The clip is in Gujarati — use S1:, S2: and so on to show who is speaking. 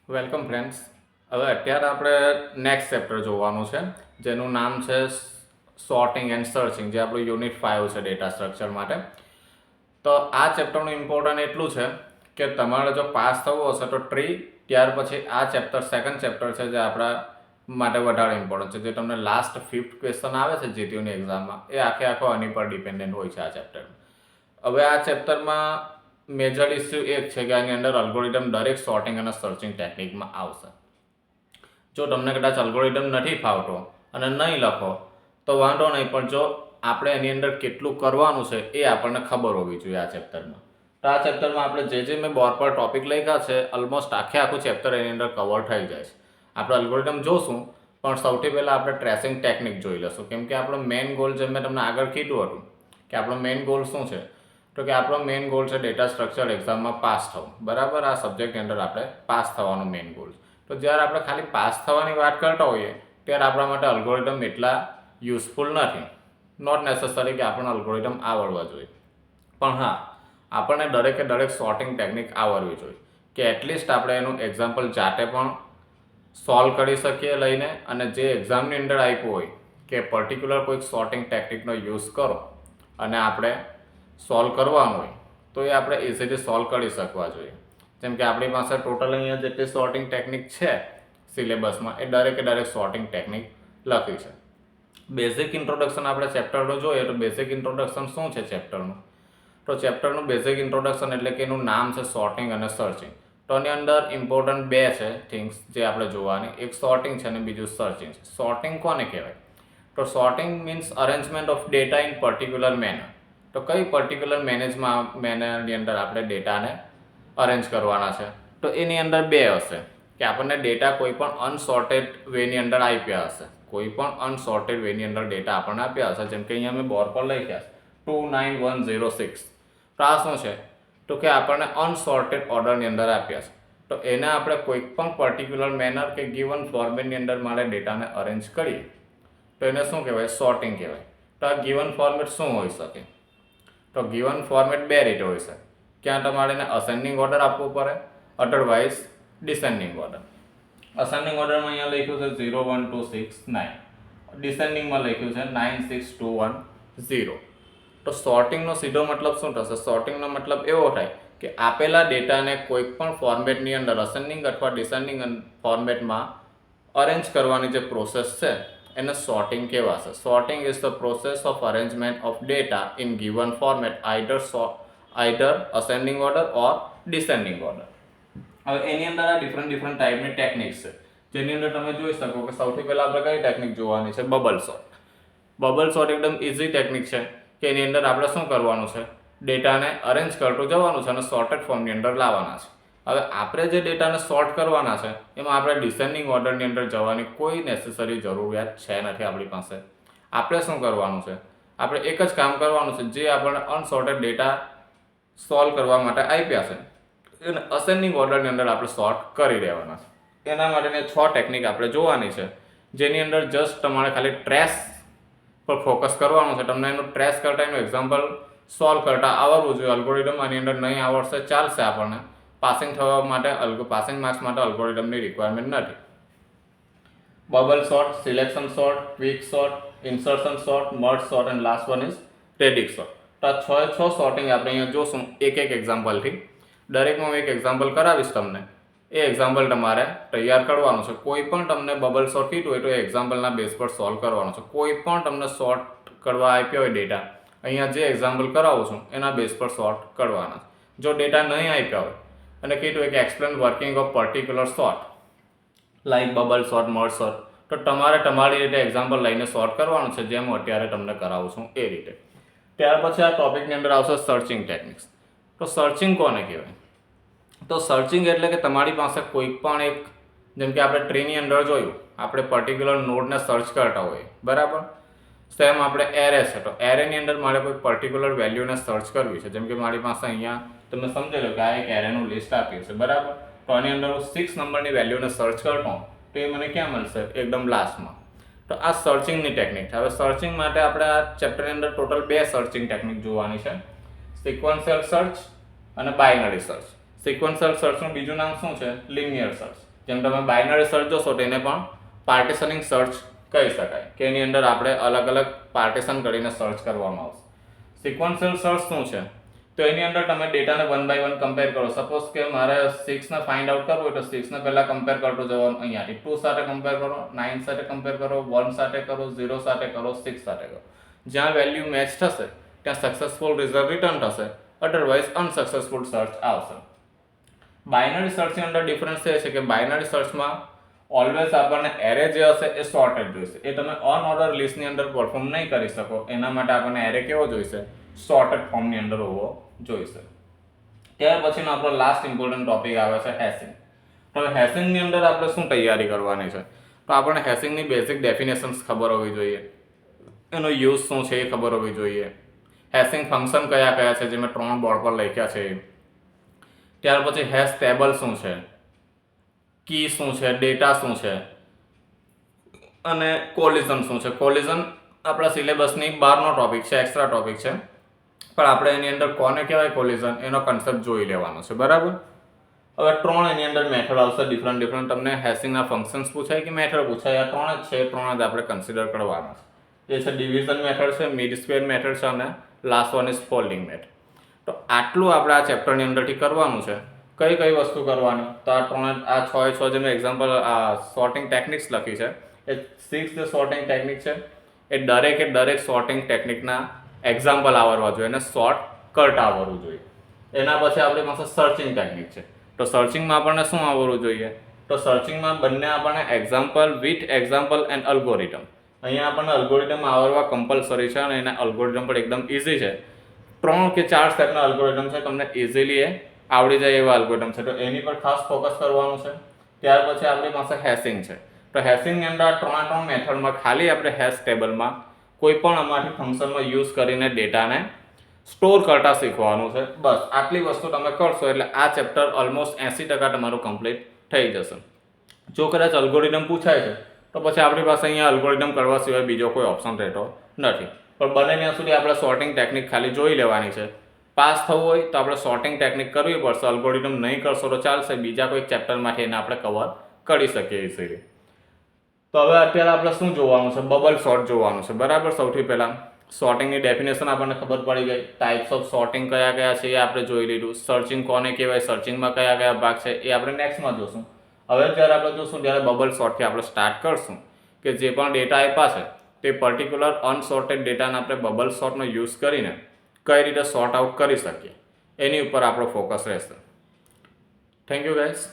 S1: Welcome friends. હવે અત્યારે આપણે નેક્સ્ટ ચેપ્ટર જોવાનું છે જેનું નામ છે સોર્ટિંગ એન્ડ સર્ચિંગ, જે આપણું યુનિટ 5 છે ડેટા સ્ટ્રક્ચર માટે. તો આ ચેપ્ટરનું ઇમ્પોર્ટન્ટ એટલું છે કે તમારે જો પાસ થવું હશે તો ટ્રી, ત્યાર પછી આ ચેપ્ટર સેકન્ડ ચેપ્ટર છે જે આપણા માટે વધારે ઇમ્પોર્ટન્ટ છે, જે તમને લાસ્ટ 5th ક્વેશ્ચન આવે છે જીટીયુની એક્ઝામમાં, એ આખો આની પર ડિપેન્ડન્ટ હોય છે આ ચેપ્ટર. હવે આ ચેપ્ટરમાં મેજર ઇસ્યુ એક છે કે આની અંદર અલ્ગોરિધમ દરેક સોર્ટિંગ અને સર્ચિંગ ટેકનિકમાં આવશે. જો તમને કદાચ અલ્ગોરિધમ નથી ફાવતો અને નહીં લખો તો વાંધો નહીં, પણ જો આપણે એની અંદર કેટલું કરવાનું છે એ આપણને ખબર હોવી જોઈએ આ ચેપ્ટરમાં. તો આ ચેપ્ટરમાં આપણે જે મેં બોર્ડ પર ટોપિક લખ્યા છે, ઓલમોસ્ટ આખું ચેપ્ટર એની અંદર કવર થઈ જાય છે. આપણે અલ્ગોરિધમ જોશું, પણ સૌથી પહેલાં આપણે ટ્રેસિંગ ટેકનિક જોઈ લઈશું, કેમ કે આપણો મેઇન ગોલ, જેમ મેં તમને આગળ કીધું હતું કે આપણો મેઇન ગોલ શું છે, તો કે આપણો મેઇન ગોલ છે ડેટા સ્ટ્રક્ચર એક્ઝામમાં પાસ થવું. બરાબર, આ સબ્જેક્ટની અંદર આપણે પાસ થવાનો મેઇન ગોલ છે. તો જ્યારે આપણે ખાલી પાસ થવાની વાત કરતા હોઈએ ત્યારે આપણા માટે અલ્ગોરિધમ એટલા યુઝફુલ નથી. નોટ નેસેસરી કે આપણને અલ્ગોરિધમ આવડવા જોઈએ, પણ હા, આપણને દરેક સોર્ટિંગ ટેકનિક આવડવી જોઈએ કે એટલીસ્ટ આપણે એનું એક્ઝામ્પલ જાતે પણ સોલ્વ કરી શકીએ લઈને, અને જે એક્ઝામની અંદર આપ્યું હોય કે પર્ટિક્યુલર કોઈક સોર્ટિંગ ટેકનિકનો યુઝ કરો અને આપણે સોલ્વ કરવાનું હોય તો એ આપણે ઇઝીલી સોલ્વ કરી શકવા જોઈએ. જેમ કે આપણી પાસે ટોટલ અહીંયા જેટલી સોર્ટિંગ ટેકનિક છે સિલેબસમાં, એ દરેક સોર્ટિંગ ટેકનિક લખી છે. બેઝિક ઇન્ટ્રોડક્શન આપણે ચેપ્ટરનો જોઈએ તો બેઝિક ઇન્ટ્રોડક્શન શું છે ચેપ્ટરનું? તો ચેપ્ટરનું બેઝિક ઇન્ટ્રોડક્શન એટલે કે એનું નામ છે સોર્ટિંગ અને સર્ચિંગ. તો એની અંદર ઇમ્પોર્ટન્ટ બે છે થિંગ્સ જે આપણે જોવાની, એક સોર્ટિંગ છે અને બીજું સર્ચિંગ છે. સોર્ટિંગ કોને કહેવાય? તો sorting means arrangement of data in particular manner. તો કઈ પર્ટિક્યુલર મેનરની અંદર આપણે ડેટાને અરેન્જ કરવાના છે? તો એની અંદર બે હશે કે આપણને ડેટા કોઈ પણ અનસોર્ટેડ વેની અંદર આપ્યા હશે, કોઈ પણ અનસોર્ટેડ વેની અંદર ડેટા આપણને આપ્યા હશે. જેમ કે અહીંયા મેં બોર્ડ પર લખ્યા 29106. તો આ શું છે? તો કે આપણને અનસોર્ટેડ ઓર્ડરની અંદર આપ્યા છે. તો એને આપણે કોઈક પણ પર્ટિક્યુલર મેનર કે ગિવન ફોર્મેટની અંદર મારે ડેટાને અરેન્જ કરીએ તો એને શું કહેવાય? સોર્ટિંગ કહેવાય. તો આ ગિવન ફોર્મેટ શું હોઈ શકે? તો ગિવન ફોર્મેટ બે રીતે હોય છે. ક્યાં તમારે એને અસેન્ડિંગ ઓર્ડર આપવો પડે, અધરવાઇઝ ડિસેન્ડિંગ ઓર્ડર. અસેન્ડિંગ ઓર્ડરમાં અહીંયા લખ્યું છે 0 1 2 6 9, ડિસેન્ડિંગમાં લખ્યું છે 9 6 2 1 0. તો સોર્ટિંગનો સીધો મતલબ શું થશે? સોર્ટિંગનો મતલબ એવો થાય કે આપેલા ડેટાને કોઈક પણ ફોર્મેટની અંદર અસેન્ડિંગ અથવા ડિસેન્ડિંગ ફોર્મેટમાં અરેન્જ કરવાની જે પ્રોસેસ છે એને સોર્ટિંગ કહેવાશે. Sorting is the process of arrangement of data in given format, either ascending order or descending order. હવે એની અંદર આ ડિફરન્ટ ટાઈપની ટેકનિક્સ છે, જેની અંદર તમે જોઈ શકો કે સૌથી પહેલાં આપણે કઈ ટેકનિક જોવાની છે? Bubble sort. બબલ સોર્ટ એકદમ ઇઝી ટેકનિક છે કે એની અંદર આપણે શું કરવાનું છે? ડેટાને અરેન્જ કરતું જવાનું છે અને સોર્ટેડ ફોર્મની અંદર લાવવાના છે. હવે આપણે જે ડેટાને સોર્ટ કરવાના છે એમાં આપણે ડિસેન્ડિંગ ઓર્ડરની અંદર જવાની કોઈ નેસેસરી જરૂરિયાત છે નથી આપણી પાસે. આપણે શું કરવાનું છે? આપણે એક જ કામ કરવાનું છે, જે આપણને અનસોર્ટેડ ડેટા સોલ્વ કરવા માટે આપ્યા છે એને અસેન્ડિંગ ઓર્ડરની અંદર આપણે સોર્ટ કરી દેવાના છે. એના માટેની 6 ટેકનિક આપણે જોવાની છે, જેની અંદર જસ્ટ તમારે ખાલી ટ્રેસ પર ફોકસ કરવાનું છે. તમને એનું ટ્રેસ કરતા એનું એક્ઝામ્પલ સોલ્વ કરતા આવડવું જોઈએ. અલ્ગોરિધમ આની અંદર નહીં આવડશે ચાલશે, આપણને પાસિંગ થવા માટે પાસિંગ માર્ક્સ માટે અલ્ગોરિધમની રિક્વાયરમેન્ટ નથી. Bubble sort, selection sort, quick sort, insertion sort, merge sort and last one is predict sort. તો આ 6 સોર્ટિંગ આપણે અહીંયા જોશું એક એક્ઝામ્પલથી. દરેકમાં હું એક એક્ઝામ્પલ કરાવીશ તમને. એ એક્ઝામ્પલ તમારે તૈયાર કરવાનું છે. કોઈ પણ તમને બબલ સોર્ટ કીધું હોય તો એ એક્ઝામ્પલના બેઝ પર સોલ્વ કરવાનું છે. કોઈ પણ તમને સોર્ટ કરવા આપ્યો હોય ડેટા, અહીંયા જે એક્ઝામ્પલ કરાવું છું એના બેઝ પર સોર્ટ કરવાના છે. જો ડેટા નહીં આપ્યા હોય અને કીધું હોય કે explain working of particular sort like bubble sort, merge sort, તો તમારે તમારી રીતે એક્ઝામ્પલ લઈને સોર્ટ કરવાનું છે, જેમ હું અત્યારે તમને કરાવું છું એ રીતે. ત્યાર પછી આ ટોપિકની અંદર આવશે સર્ચિંગ ટેકનિક્સ. તો સર્ચિંગ કોને કહેવાય? તો સર્ચિંગ એટલે કે તમારી પાસે કોઈ પણ એક, જેમ કે આપણે ટ્રીની અંદર જોયું, આપણે પર્ટિક્યુલર નોડને સર્ચ કરતા હોઈએ, બરાબર. સેમ આપણે એરે છે, તો એરેની અંદર મારે કોઈ પર્ટિક્યુલર વેલ્યુને સર્ચ કરવી છે. જેમ કે મારી પાસે અહીંયા તમે સમજી લો કે આ એક એરેનું લિસ્ટ આપ્યું છે, બરાબર. તો આની અંદર હું 6 નંબરની વેલ્યુને સર્ચ કરતો હોઉં તો એ મને ક્યાં મળશે? એકદમ લાસ્ટમાં. તો આ સર્ચિંગની ટેકનિક છે. હવે સર્ચિંગ માટે આપણે આ ચેપ્ટરની અંદર ટોટલ 2 સર્ચિંગ ટેકનિક જોવાની છે, સિક્વન્શિયલ સર્ચ અને બાઇનરી સર્ચ. સિક્વન્શિયલ સર્ચનું બીજું નામ શું છે? Linear search. જેમ તમે બાઇનરી સર્ચ જોશો તેને પણ પાર્ટીશનિંગ સર્ચ કહી શકાય કે એની અંદર આપણે અલગ અલગ પાર્ટીશન કરીને સર્ચ કરવામાં આવશે. સિક્વન્શિયલ સર્ચ શું છે? તો એની અંદર તમે ડેટાને 1 by 1 કમ્પેર કરો. સપોઝ કે મારે 6 ને ફાઇન્ડ આઉટ કરવું હોય તો 6 ને પહેલા કમ્પેર કરતો જવાનું, અહીંયાથી 2 સાથે કમ્પેર કરો, 9 સાથે કમ્પેર કરો, 1 સાથે કરો, 0 સાથે કરો, 6 સાથે કરો. જ્યાં વેલ્યુ મેચ થશે ત્યાં સક્સેસફુલ રિઝલ્ટ રિટર્ન થશે, અધરવાઇઝ અનસક્સેસફુલ સર્ચ આવશે. બાઇનરી સર્ચની અંદર ડિફરન્સ એ છે કે બાઇનરી સર્ચમાં ઓલવેઝ આપણને એરે જે હશે એ સોર્ટેડ જોઈશે. એ તમે અનઓર્ડર લિસ્ટની અંદર પરફોર્મ નહીં કરી શકો. એના માટે આપણને એરે કેવો જોઈશે? સોર્ટેડ ફોર્મની અંદર હોવો જોઈશે. ત્યાર પછીનો આપણો લાસ્ટ ઇમ્પોર્ટન્ટ ટોપિક આવે છે હેશિંગ. હવે હેશિંગની અંદર આપણે શું તૈયારી કરવાની છે? તો આપણને હેશિંગની બેઝિક ડેફિનેશન્સ ખબર હોવી જોઈએ, એનો યુઝ શું છે એ ખબર હોવી જોઈએ, હેશિંગ ફંક્શન કયા કયા છે જે મેં 3 બોર્ડ પર લખ્યા છે. ત્યાર પછી હેશ ટેબલ શું છે, કી શું છે, ડેટા શું છે અને કોલિઝન શું છે. કોલિઝન આપણા સિલેબસની બહારનો ટોપિક છે, એક્સ્ટ્રા ટોપિક છે, પણ આપણે એની અંદર કોને કહેવાય કોલિઝન એનો કન્સેપ્ટ જોઈ લેવાનો છે. બરાબર. હવે 3 એની અંદર મેથડ આવશે ડિફરન્ટ. તમને હેશિંગના ફંક્શન્સ પૂછાય કે મેથડ પૂછાય, આ 3 જ છે, 3 જ આપણે કન્સિડર કરવાના છે. એ છે ડિવિઝન મેથડ છે, મિડ સ્ક્વેર મેથડ છે અને last one is folding method. તો આટલું આપણે આ ચેપ્ટરની અંદરથી કરવાનું છે. કઈ કઈ વસ્તુ કરવાની? તો આ 6 જે મેં એક્ઝામ્પલ સોર્ટિંગ ટેકનિક્સ લખી છે એ 6 જે સોર્ટિંગ ટેકનિક છે એ દરેક સોર્ટિંગ ટેકનિકના એક્ઝામ્પલ આવડવા જોઈએ અને શોર્ટ કટ આવડવું જોઈએ. એના પછી આપણી પાસે સર્ચિંગ ટેકનિક છે. તો સર્ચિંગમાં આપણને શું આવડવું જોઈએ? તો સર્ચિંગમાં બંને આપણને example with example and algorithm. અહીંયા આપણને અલ્ગોરિધમ આવડવા કમ્પલસરી છે અને એના અલ્ગોરિધમ પણ એકદમ ઇઝી છે. 3 કે 4 સ્ટેપના અલ્ગોરિધમ છે, તમને ઇઝીલી એ આવડી જાય એવા અલ્ગોરિધમ છે. તો એની પર ખાસ ફોકસ કરવાનું છે. ત્યાર પછી આપણી પાસે હેશિંગ છે. તો હેશિંગની અંદર 3 મેથડમાં ખાલી આપણે હેશ ટેબલમાં કોઈ પણ આમાંથી ફંક્શનમાં યુઝ કરીને ડેટાને સ્ટોર કરતા શીખવાનું છે. બસ આટલી વસ્તુ તમે કરશો એટલે આ ચેપ્ટર ઓલમોસ્ટ 80% તમારું કમ્પ્લીટ થઈ જશે. જો કદાચ અલ્ગોરિધમ પૂછાય છે તો પછી આપણી પાસે અહીંયા અલ્ગોરિધમ કરવા સિવાય બીજો કોઈ ઓપ્શન રહેતો નથી. પણ બને ત્યાં સુધી આપણે સોર્ટિંગ ટેકનિક ખાલી જોઈ લેવાની છે. પાસ થવું હોય તો આપણે સોર્ટિંગ ટેકનિક કરવી પડશે. અલ્ગોરિધમ નહીં કરશો તો ચાલશે, બીજા કોઈ ચેપ્ટરમાંથી એને આપણે કવર કરી શકીએ ઇઝીલી. તો હવે અત્યારે આપણે શું જોવાનું છે? બબલ સોર્ટ જોવાનું છે. બરાબર. સૌથી પહેલાં સોર્ટિંગની ડેફિનેશન આપણને ખબર પડી ગઈ, ટાઈપ્સ ઓફ સોર્ટિંગ કયા કયા છે એ આપણે જોઈ લીધું, સર્ચિંગ કોને કહેવાય, સર્ચિંગમાં કયા કયા ભાગ છે એ આપણે નેક્સ્ટમાં જોશું. હવે જ્યારે આપણે જોશું ત્યારે બબલ સોર્ટથી આપણે સ્ટાર્ટ કરશું કે જે પણ ડેટા આપ્યા છે તે પર્ટિક્યુલર અનસોર્ટેડ ડેટાને આપણે બબલ સોર્ટનો યુઝ કરીને કઈ રીતે સોર્ટ આઉટ કરી શકીએ એની ઉપર આપણો ફોકસ રહેશે. Thank you guys.